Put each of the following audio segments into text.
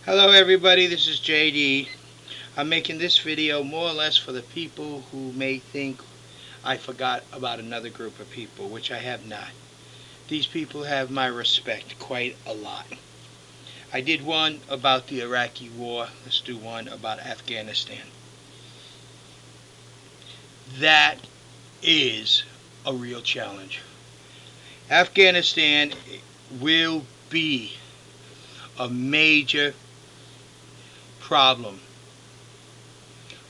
Hello everybody, this is JD. I'm making this video more or less for the people who may think I forgot about another group of people, which I have not. These people have my respect quite a lot. I did one about the Iraqi war. Let's do one about Afghanistan. That is a real challenge. Afghanistan will be a major problem.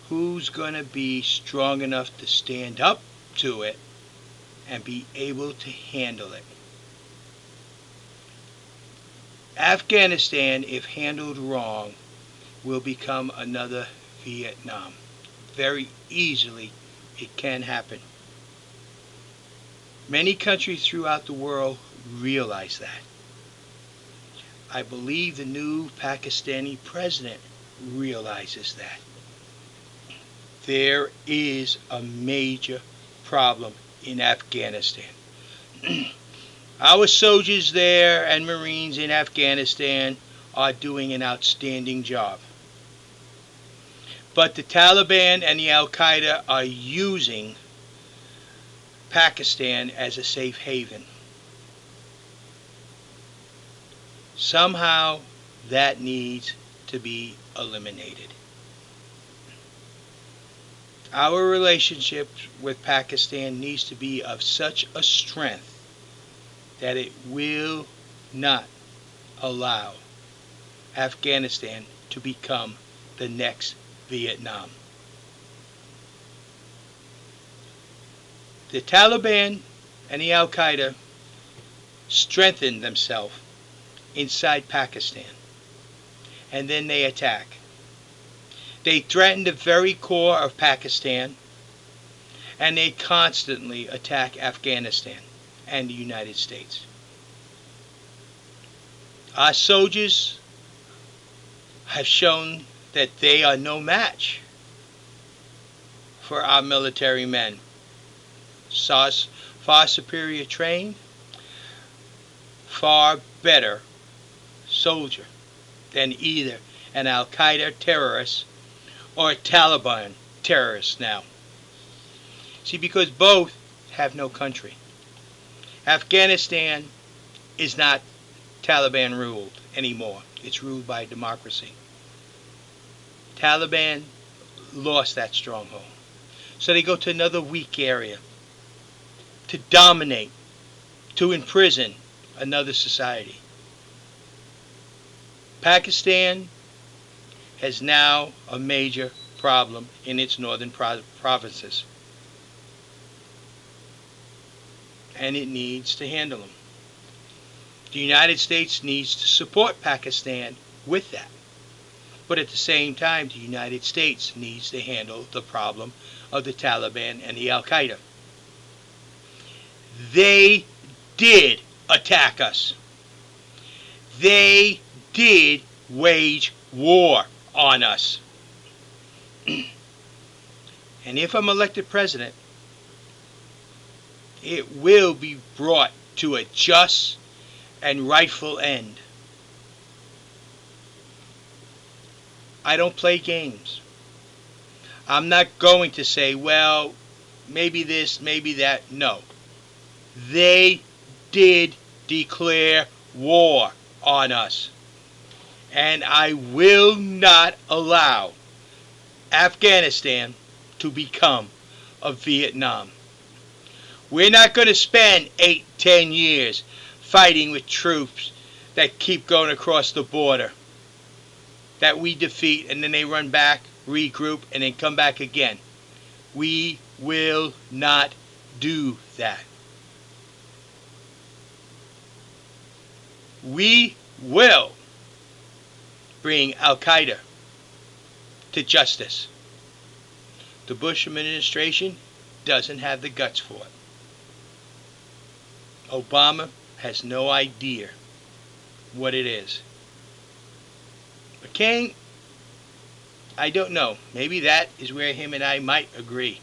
Who's going to be strong enough to stand up to it and be able to handle it? Afghanistan, if handled wrong, will become another Vietnam. Very easily, it can happen. Many countries throughout the world realize that. I believe the new Pakistani president realizes that. There is a major problem in Afghanistan. Our soldiers there and Marines in Afghanistan are doing an outstanding job. But the Taliban and the Al-Qaeda are using Pakistan as a safe haven. Somehow that needs to be eliminated. Our relationship with Pakistan needs to be of such a strength that it will not allow Afghanistan to become the next Vietnam. The Taliban and the Al-Qaeda strengthen themselves inside Pakistan, and then they attack. They threaten the very core of Pakistan, and they constantly attack Afghanistan and the United States. Our soldiers have shown that they are no match for our military men. Far superior trained, far better soldier than either an Al-Qaeda terrorist or a Taliban terrorist now. See, because both have no country. Afghanistan is not Taliban ruled anymore. It's ruled by democracy. Taliban lost that stronghold. So they go to another weak area to dominate, to imprison another society. Pakistan has now a major problem in its northern provinces, and it needs to handle them. The United States needs to support Pakistan with that, but at the same time the United States needs to handle the problem of the Taliban and the Al-Qaeda. They did attack us. They did wage war on us. And if I'm elected president, it will be brought to a just and rightful end. I don't play games. I'm not going to say, well, maybe this, maybe that. No. They did declare war on us. And I will not allow Afghanistan to become a Vietnam. We're not going to spend 8-10 years fighting with troops that keep going across the border, that we defeat and then they run back, regroup, and then come back again. We will not do that. We will bring Al-Qaeda to justice. The Bush administration doesn't have the guts for it. Obama has no idea what it is. McCain, I don't know. Maybe that is where him and I might agree.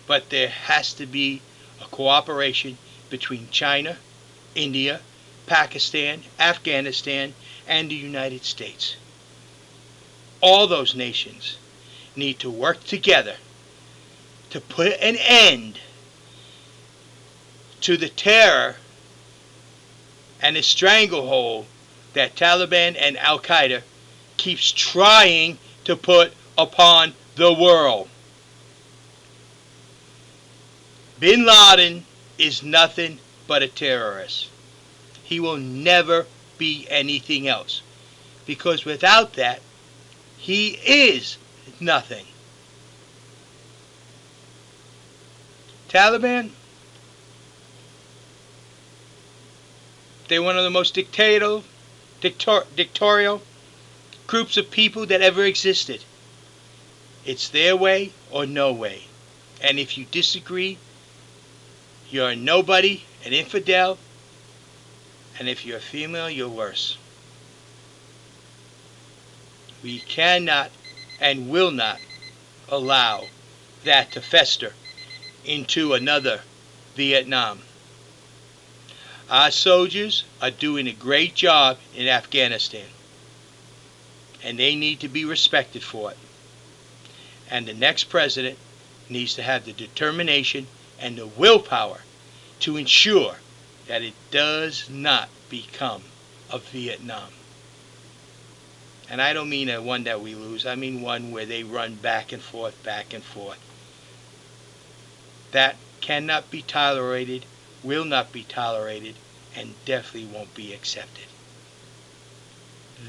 But there has to be a cooperation between China, India, Pakistan, Afghanistan, and the United States. All those nations need to work together to put an end to the terror and the stranglehold that Taliban and Al-Qaeda keeps trying to put upon the world. Bin Laden is nothing but a terrorist. He will never be anything else, because without that, he is nothing. Taliban, they're one of the most dictatorial groups of people that ever existed. It's their way or no way. And if you disagree, you're a nobody, an infidel, and if you're a female, you're worse. We cannot and will not allow that to fester into another Vietnam. Our soldiers are doing a great job in Afghanistan, and they need to be respected for it. And the next president needs to have the determination and the willpower to ensure that it does not become a Vietnam. And I don't mean a one that we lose. I mean one where they run back and forth, back and forth. That cannot be tolerated, will not be tolerated, and definitely won't be accepted.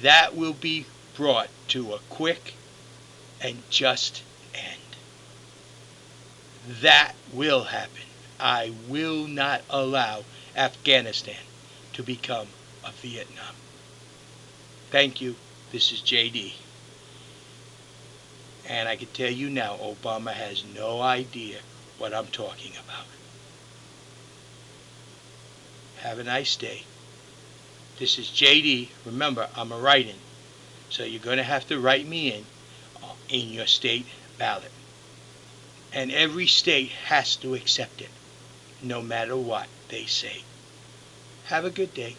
That will be brought to a quick and just end. That will happen. I will not allow Afghanistan to become a Vietnam. Thank you. This is JD. And I can tell you now, Obama has no idea what I'm talking about. Have a nice day. This is JD. Remember, I'm a write-in, so you're going to have to write me in your state ballot. And every state has to accept it, no matter what they say. Have a good day.